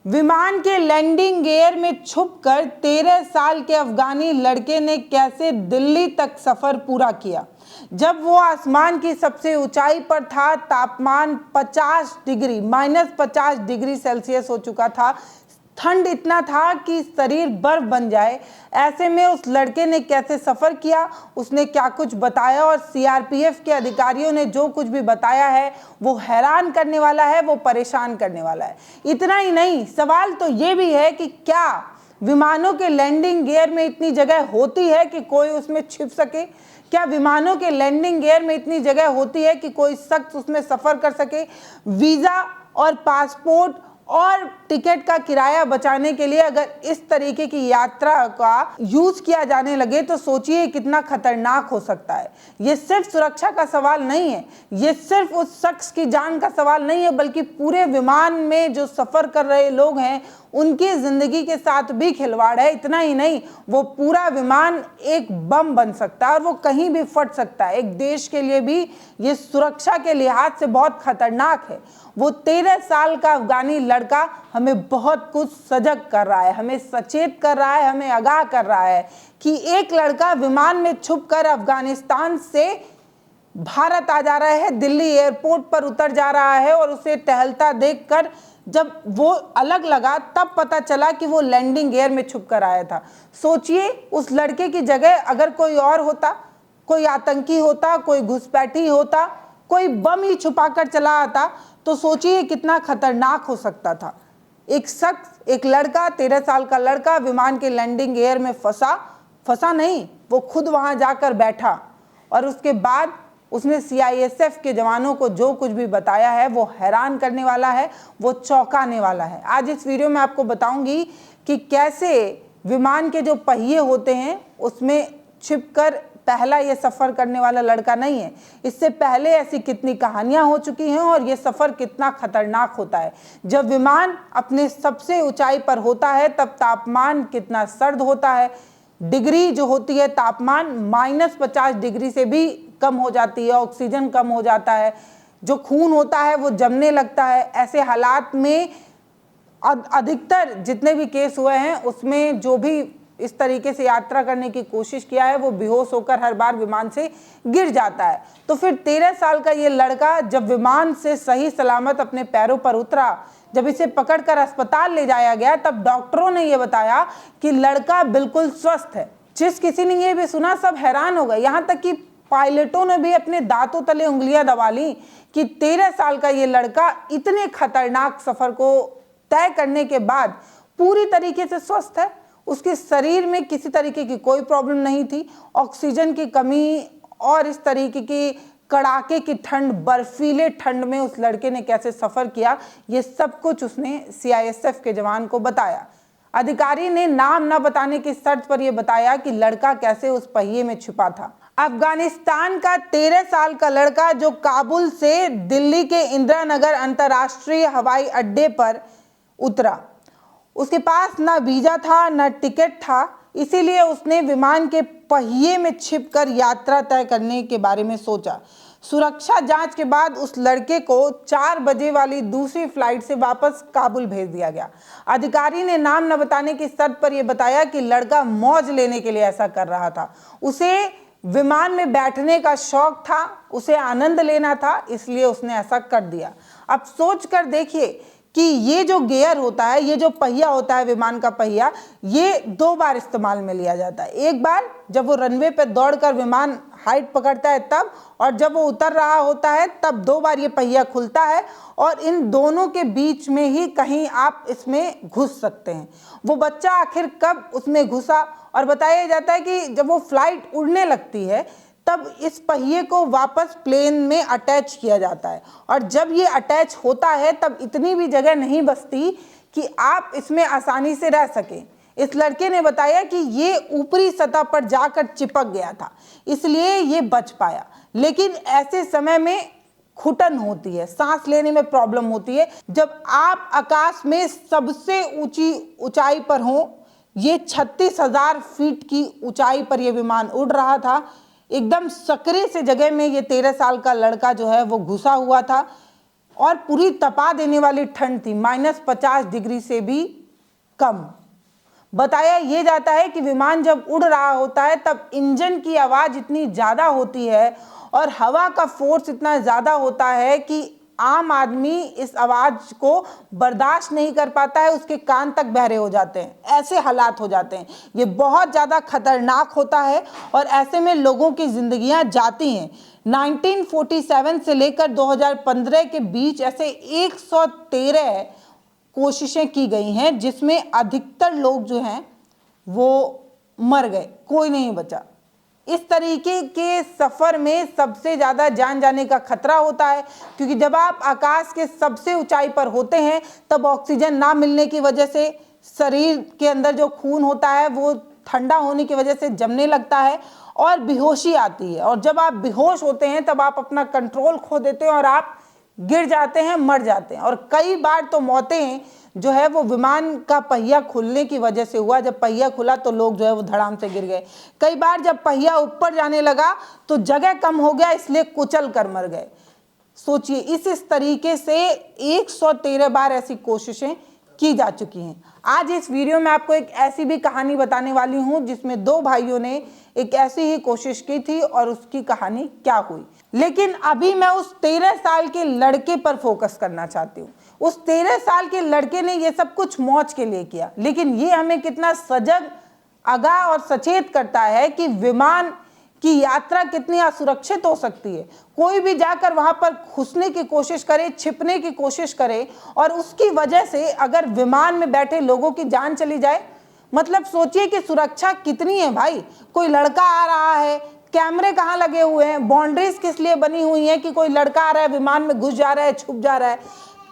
विमान के landing gear में छुपकर 13 साल के अफगानी लड़के ने कैसे दिल्ली तक सफर पूरा किया। जब वो आसमान की सबसे ऊंचाई पर था, तापमान 50 डिग्री -50 डिग्री सेल्सियस हो चुका था। ठंड इतना था कि शरीर बर्फ बन जाए। ऐसे में उस लड़के ने कैसे सफर किया, उसने क्या कुछ बताया और सीआरपीएफ के अधिकारियों ने जो कुछ भी बताया है वो हैरान करने वाला है, वो परेशान करने वाला है। इतना ही नहीं, सवाल तो ये भी है कि क्या विमानों के लैंडिंग गियर में इतनी जगह होती है कि कोई उसमें छिप सके? क्या विमानों के लैंडिंग गियर में इतनी जगह होती है कि कोई शख्स उसमें सफर कर सके? वीजा और पासपोर्ट और टिकट का किराया बचाने के लिए अगर इस तरीके की यात्रा का यूज किया जाने लगे तो सोचिए कितना खतरनाक हो सकता है। ये सिर्फ सुरक्षा का सवाल नहीं है, ये सिर्फ उस शख्स की जान का सवाल नहीं है, बल्कि पूरे विमान में जो सफर कर रहे लोग हैं उनकी जिंदगी के साथ भी खिलवाड़ है। इतना ही नहीं, वो पूरा विमान एक बम बन सकता है और वो कहीं भी फट सकता है। एक देश के लिए भी ये सुरक्षा के लिहाज से बहुत खतरनाक है। वो 13 साल का अफगानी लड़का हमें बहुत कुछ सजग कर रहा है, हमें सचेत कर रहा है, हमें आगाह कर रहा है कि एक लड़का विमान में छुपकर अफगानिस्तान से भारत आ जा रहा है, दिल्ली एयरपोर्ट पर उतर जा रहा है और उसे टहलता देखकर जब वो अलग लगा तब पता चला कि वो लैंडिंग गियर में छुपकर आया था। सोचिए उस लड़के की जगह अगर कोई और होता, कोई आतंकी होता, कोई घुसपैठी होता, कोई बम ही छुपाकर चला आता तो सोचिए कितना खतरनाक हो सकता था। एक शख्स, एक लड़का, 13 साल का लड़का विमान के लैंडिंग गियर में फंसा नहीं, वो खुद वहां जाकर बैठा और उसके बाद उसने सीआईएसएफ के जवानों को जो कुछ भी बताया है वो हैरान करने वाला है, वो चौंकाने वाला है। आज इस वीडियो में आपको बताऊंगी कि कैसे विमान के जो पहिए होते हैं उसमें छिपकर पहला ये सफर करने वाला लड़का नहीं है, इससे पहले ऐसी कितनी कहानियां हो चुकी हैं और ये सफर कितना खतरनाक होता है। जब विमान अपने सबसे ऊंचाई पर होता है तब तापमान कितना सर्द होता है। डिग्री जो होती है तापमान -50 डिग्री से भी कम हो जाती है, ऑक्सीजन कम हो जाता है, जो खून होता है वो जमने लगता है। ऐसे हालात में अधिकतर जितने भी केस हुए हैं उसमें जो भी इस तरीके से यात्रा करने की कोशिश किया है वो बेहोश होकर हर बार विमान से गिर जाता है। तो फिर 13 साल का ये लड़का जब विमान से सही सलामत अपने पैरों पर उतरा, जब इसे पकड़कर अस्पताल ले जाया गया तब डॉक्टरों ने ये बताया कि लड़का बिल्कुल स्वस्थ है। जिस किसी ने ये भी सुना सब हैरान हो गए, यहाँ तक कि पायलटों ने भी अपने दांतों तले उंगलियां दबा ली कि 13 साल का ये लड़का इतने खतरनाक सफर को तय करने के बाद पूरी तरीके से स्वस्थ है। उसके शरीर में किसी तरीके की कोई प्रॉब्लम नहीं थी। ऑक्सीजन की कमी और इस तरीके की कड़ाके की ठंड, बर्फीले ठंड में उस लड़के ने कैसे सफर किया, ये सब कुछ उसने सीआईएसएफ के जवान को बताया। अधिकारी ने नाम न बताने की शर्त पर यह बताया कि लड़का कैसे उस पहिए में छुपा था। अफगानिस्तान का 13 साल का लड़का जो काबुल से दिल्ली के इंदिरा नगर अंतर्राष्ट्रीय हवाई अड्डे पर उतरा, उसके पास ना वीजा था ना टिकट था, इसीलिए उसने विमान के पहिए में छिपकर यात्रा तय करने के बारे में सोचा। सुरक्षा जांच के बाद उस लड़के को 4 बजे वाली दूसरी फ्लाइट से वापस काबुल भेज दिया गया। अधिकारी ने नाम न बताने की शर्त पर यह बताया कि लड़का मौज लेने के लिए ऐसा कर रहा था। उसे विमान में बैठने का शौक था, उसे आनंद लेना था, इसलिए उसने ऐसा कर दिया। अब सोच कर देखिए कि ये जो गियर होता है, ये जो पहिया होता है विमान का पहिया, ये 2 बार इस्तेमाल में लिया जाता है। एक बार जब वो रनवे पर दौड़कर विमान हाइट पकड़ता है तब, और जब वो उतर रहा होता है तब 2 बार ये पहिया खुलता है और इन दोनों के बीच में ही कहीं आप इसमें घुस सकते हैं। वो बच्चा आखिर कब उसमें घुसा, और बताया जाता है कि जब वो फ्लाइट उड़ने लगती है तब इस पहिए को वापस प्लेन में अटैच किया जाता है, और जब ये अटैच होता है तब इतनी भी जगह नहीं बचती कि आप इसमें आसानी से रह सकें। इस लड़के ने बताया कि ये ऊपरी सतह पर जाकर चिपक गया था, इसलिए ये बच पाया। लेकिन ऐसे समय में घुटन होती है, सांस लेने में प्रॉब्लम होती है। जब आप आकाश में सबसे ऊंची ऊंचाई पर हो, ये 36,000 फीट की ऊंचाई पर यह विमान उड़ रहा था, एकदम सकरे से जगह में ये 13 साल का लड़का जो है वो घुसा हुआ था। और पूरी तपा देने वाली ठंड थी, -50 डिग्री से भी कम। बताया ये जाता है कि विमान जब उड़ रहा होता है तब इंजन की आवाज़ इतनी ज़्यादा होती है और हवा का फोर्स इतना ज़्यादा होता है कि आम आदमी इस आवाज़ को बर्दाश्त नहीं कर पाता है, उसके कान तक बहरे हो जाते हैं, ऐसे हालात हो जाते हैं। ये बहुत ज़्यादा खतरनाक होता है और ऐसे में लोगों की ज़िंदगियां जाती हैं। 1947 से लेकर 2015 के बीच ऐसे 113 कोशिशें की गई हैं जिसमें अधिकतर लोग जो हैं वो मर गए, कोई नहीं बचा। इस तरीके के सफ़र में सबसे ज़्यादा जान जाने का खतरा होता है, क्योंकि जब आप आकाश के सबसे ऊंचाई पर होते हैं तब ऑक्सीजन ना मिलने की वजह से शरीर के अंदर जो खून होता है वो ठंडा होने की वजह से जमने लगता है और बेहोशी आती है। और जब आप बेहोश होते हैं तब आप अपना कंट्रोल खो देते हैं और आप गिर जाते हैं, मर जाते हैं। और कई बार तो मौतें जो है वो विमान का पहिया खुलने की वजह से हुआ। जब पहिया खुला तो लोग जो है वो धड़ाम से गिर गए। कई बार जब पहिया ऊपर जाने लगा तो जगह कम हो गया, इसलिए कुचल कर मर गए। सोचिए, इस तरीके से 113 बार ऐसी कोशिशें की जा चुकी हैं। आज इस वीडियो में आपको एक ऐसी भी कहानी बताने वाली हूं जिसमें दो भाइयों ने एक ऐसी ही कोशिश की थी और उसकी कहानी क्या हुई। लेकिन अभी मैं उस 13 साल के लड़के पर फोकस करना चाहती हूँ। उस 13 साल के लड़के ने ये सब कुछ मौज के लिए किया, लेकिन ये हमें कितना सजग, आगाह और सचेत करता है कि विमान की यात्रा कितनी असुरक्षित हो सकती है। कोई भी जाकर वहां पर घुसने की कोशिश करे, छिपने की कोशिश करे और उसकी वजह से अगर विमान में बैठे लोगों की जान चली जाए, मतलब सोचिए कि सुरक्षा कितनी है भाई। कोई लड़का आ रहा है, कैमरे कहाँ लगे हुए हैं, बाउंड्रीज किस लिए बनी हुई हैं कि कोई लड़का आ रहा है, विमान में घुस जा रहा है, छुप जा रहा है।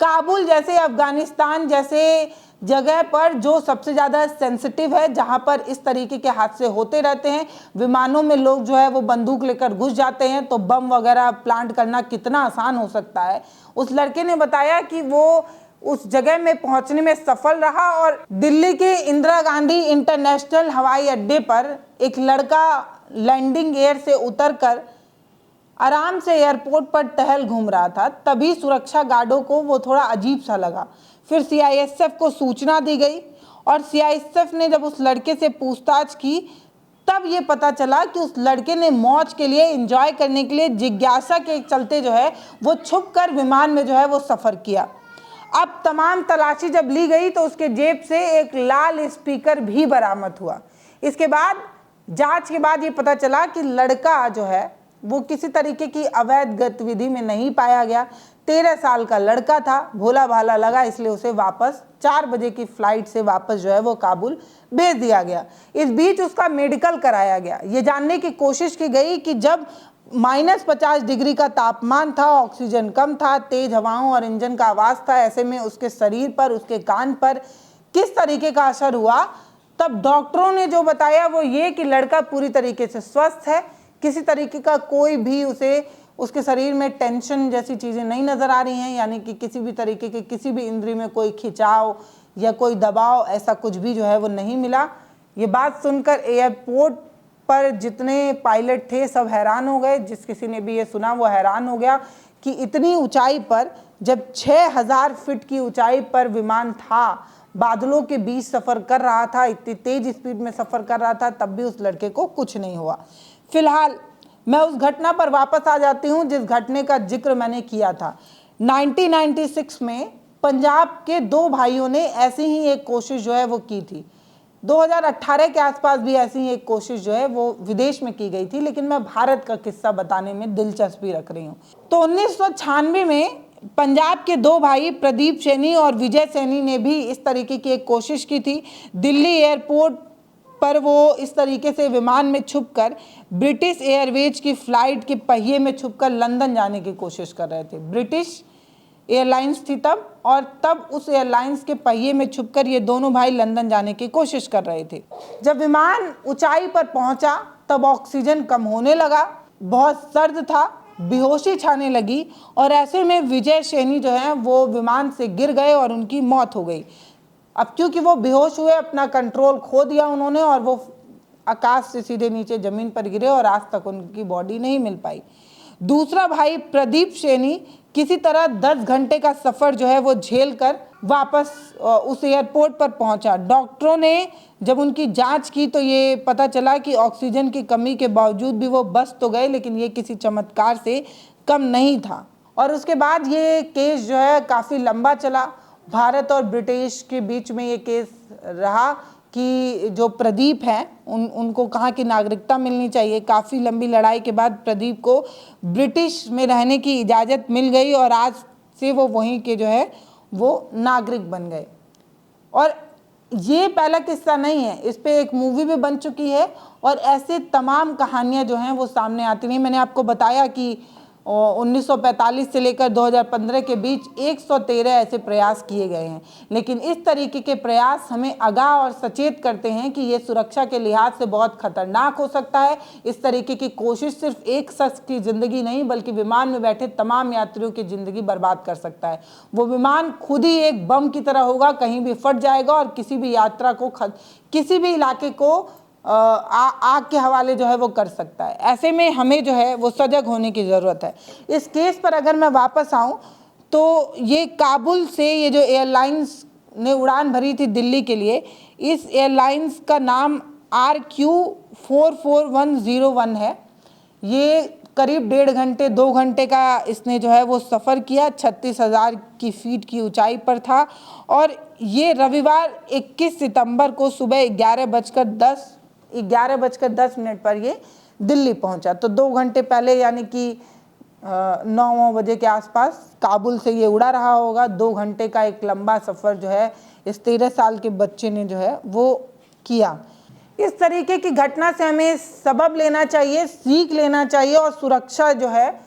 काबुल जैसे, अफगानिस्तान जैसे जगह पर जो सबसे ज़्यादा सेंसिटिव है, जहाँ पर इस तरीके के हादसे होते रहते हैं, विमानों में लोग जो है वो बंदूक लेकर घुस जाते हैं, तो बम वगैरह प्लांट करना कितना आसान हो सकता है। उस लड़के ने बताया कि वो उस जगह में पहुंचने में सफल रहा और दिल्ली के इंदिरा गांधी इंटरनेशनल हवाई अड्डे पर एक लड़का लैंडिंग एयर से उतरकर आराम से एयरपोर्ट पर टहल घूम रहा था। तभी सुरक्षा गार्डों को वो थोड़ा अजीब सा लगा। फिर सीआईएसएफ को सूचना दी गई और सीआईएसएफ ने जब उस लड़के से पूछताछ की तब ये पता चला कि उस लड़के ने मौज के लिए, एंजॉय करने के लिए, जिज्ञासा के चलते जो है वो छुप कर विमान में जो है वो सफ़र किया। अब तमाम तलाशी जब ली गई तो उसके जेब से एक लाल स्पीकर भी बरामद हुआ। इसके बाद जांच के बाद ये पता चला कि लड़का जो है वो किसी तरीके की अवैध गतिविधि में नहीं पाया गया। 13 साल का लड़का था, भोला भाला लगा, इसलिए उसे वापस 4 बजे की फ्लाइट से वापस जो है वो काबुल भेज दिया गया। इस बीच उसका मेडिकल कराया गया। ये जानने की कोशिश की गई कि जब -50 डिग्री का तापमान था, ऑक्सीजन कम था, तेज हवाओं और इंजन का आवाज़ था, ऐसे में उसके शरीर पर, उसके कान पर किस तरीके का असर हुआ। तब डॉक्टरों ने जो बताया वो ये कि लड़का पूरी तरीके से स्वस्थ है, किसी तरीके का कोई भी उसके शरीर में टेंशन जैसी चीज़ें नहीं नज़र आ रही हैं, यानी कि किसी भी तरीके के किसी भी इंद्री में कोई खिंचाव या कोई दबाव, ऐसा कुछ भी जो है वो नहीं मिला। ये बात सुनकर एयरपोर्ट पर जितने पायलट थे सब हैरान हो गए। जिस किसी ने भी ये सुना वो हैरान हो गया कि इतनी ऊंचाई पर, जब 6000 फीट की ऊंचाई पर विमान था, बादलों के बीच सफ़र कर रहा था, इतनी तेज स्पीड में सफ़र कर रहा था, तब भी उस लड़के को कुछ नहीं हुआ। फिलहाल मैं उस घटना पर वापस आ जाती हूँ जिस घटने का जिक्र मैंने किया था। 1996 में पंजाब के दो भाइयों ने ऐसी ही एक कोशिश जो है वो की थी। 2018 के आसपास भी ऐसी ही एक कोशिश जो है वो विदेश में की गई थी, लेकिन मैं भारत का किस्सा बताने में दिलचस्पी रख रही हूँ। तो 1996 में पंजाब के दो भाई प्रदीप सैनी और विजय सैनी ने भी इस तरीके की एक कोशिश की थी। दिल्ली एयरपोर्ट पर वो इस तरीके से विमान में छुपकर ब्रिटिश एयरवेज की फ़्लाइट के पहिए में छुपकर लंदन जाने की कोशिश कर रहे थे। ब्रिटिश एयरलाइंस थी तब, और तब उस एयरलाइंस के पहिए में छुपकर ये दोनों भाई लंदन जाने की कोशिश कर रहे थे। जब विमान ऊंचाई पर पहुंचा तब ऑक्सीजन कम होने लगा, बहुत सर्द था, बेहोशी छाने लगी और ऐसे में विजय सैनी जो है वो विमान से गिर गए और उनकी मौत हो गई। अब क्योंकि वो बेहोश हुए, अपना कंट्रोल खो दिया उन्होंने और वो आकाश से सीधे नीचे ज़मीन पर गिरे और आज तक उनकी बॉडी नहीं मिल पाई। दूसरा भाई प्रदीप सैनी किसी तरह 10 घंटे का सफ़र जो है वो झेल कर वापस उस एयरपोर्ट पर पहुंचा। डॉक्टरों ने जब उनकी जांच की तो ये पता चला कि ऑक्सीजन की कमी के बावजूद भी वो बच तो गए, लेकिन ये किसी चमत्कार से कम नहीं था। और उसके बाद ये केस जो है काफ़ी लंबा चला। भारत और ब्रिटिश के बीच में ये केस रहा कि जो प्रदीप हैं उनको कहाँ की नागरिकता मिलनी चाहिए। काफ़ी लंबी लड़ाई के बाद प्रदीप को ब्रिटिश में रहने की इजाज़त मिल गई और आज से वो वहीं के जो है वो नागरिक बन गए। और ये पहला किस्सा नहीं है, इस पे एक मूवी भी बन चुकी है और ऐसे तमाम कहानियाँ जो हैं वो सामने आती रही। मैंने आपको बताया कि 1945 से लेकर 2015 के बीच 113 ऐसे प्रयास किए गए हैं, लेकिन इस तरीके के प्रयास हमें आगाह और सचेत करते हैं कि ये सुरक्षा के लिहाज से बहुत खतरनाक हो सकता है। इस तरीके की कोशिश सिर्फ एक शख्स की ज़िंदगी नहीं बल्कि विमान में बैठे तमाम यात्रियों की ज़िंदगी बर्बाद कर सकता है। वो विमान खुद ही एक बम की तरह होगा, कहीं भी फट जाएगा और किसी भी यात्रा को किसी भी इलाके को आग के हवाले जो है वो कर सकता है। ऐसे में हमें जो है वो सजग होने की ज़रूरत है। इस केस पर अगर मैं वापस आऊं तो ये काबुल से ये जो एयरलाइंस ने उड़ान भरी थी दिल्ली के लिए, इस एयरलाइंस का नाम RQ44101 है। ये करीब 1.5 घंटे 2 घंटे का इसने जो है वो सफ़र किया, 36,000 की फीट की ऊंचाई पर था और ये रविवार 21 सितंबर को सुबह 11:10 पर ये दिल्ली पहुंचा। तो 2 घंटे पहले यानी कि 9 बजे के आसपास काबुल से ये उड़ा रहा होगा। 2 घंटे का एक लंबा सफ़र जो है इस 13 साल के बच्चे ने जो है वो किया। इस तरीके की घटना से हमें सबक लेना चाहिए, सीख लेना चाहिए और सुरक्षा जो है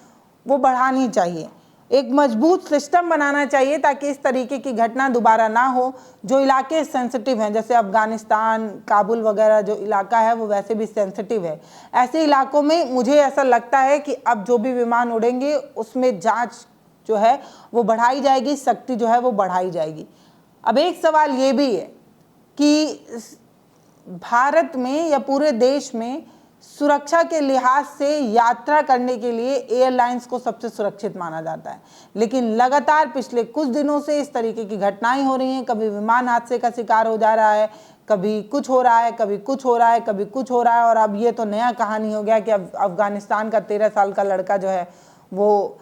वो बढ़ानी चाहिए। एक मजबूत सिस्टम बनाना चाहिए ताकि इस तरीके की घटना दोबारा ना हो। जो इलाके सेंसिटिव हैं, जैसे अफ़गानिस्तान, काबुल वगैरह जो इलाका है वो वैसे भी सेंसिटिव है। ऐसे इलाकों में मुझे ऐसा लगता है कि अब जो भी विमान उड़ेंगे उसमें जांच जो है वो बढ़ाई जाएगी, सख्ती जो है वो बढ़ाई जाएगी। अब एक सवाल ये भी है कि भारत में या पूरे देश में सुरक्षा के लिहाज से यात्रा करने के लिए एयरलाइंस को सबसे सुरक्षित माना जाता है, लेकिन लगातार पिछले कुछ दिनों से इस तरीके की घटनाएं हो रही हैं। कभी विमान हादसे का शिकार हो जा रहा है, कभी कुछ हो रहा है, कभी कुछ हो रहा है, कभी कुछ हो रहा है। और अब ये तो नया कहानी हो गया कि अब अफ़गानिस्तान का 13 साल का लड़का जो है वो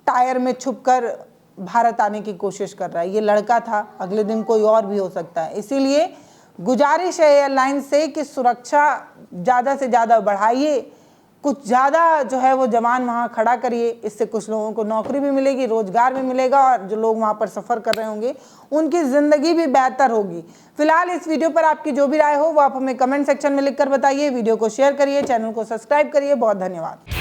टायर में छुपकर भारत आने की कोशिश कर रहा है। ये लड़का था, अगले दिन कोई और भी हो सकता है। इसीलिए गुजारिश है एयरलाइन से कि सुरक्षा ज़्यादा से ज़्यादा बढ़ाइए, कुछ ज़्यादा जो है वो जवान वहाँ खड़ा करिए। इससे कुछ लोगों को नौकरी भी मिलेगी, रोज़गार भी मिलेगा और जो लोग वहाँ पर सफ़र कर रहे होंगे उनकी ज़िंदगी भी बेहतर होगी। फिलहाल इस वीडियो पर आपकी जो भी राय हो वो आप हमें कमेंट सेक्शन में लिखकर बताइए। वीडियो को शेयर करिए, चैनल को सब्सक्राइब करिए। बहुत धन्यवाद।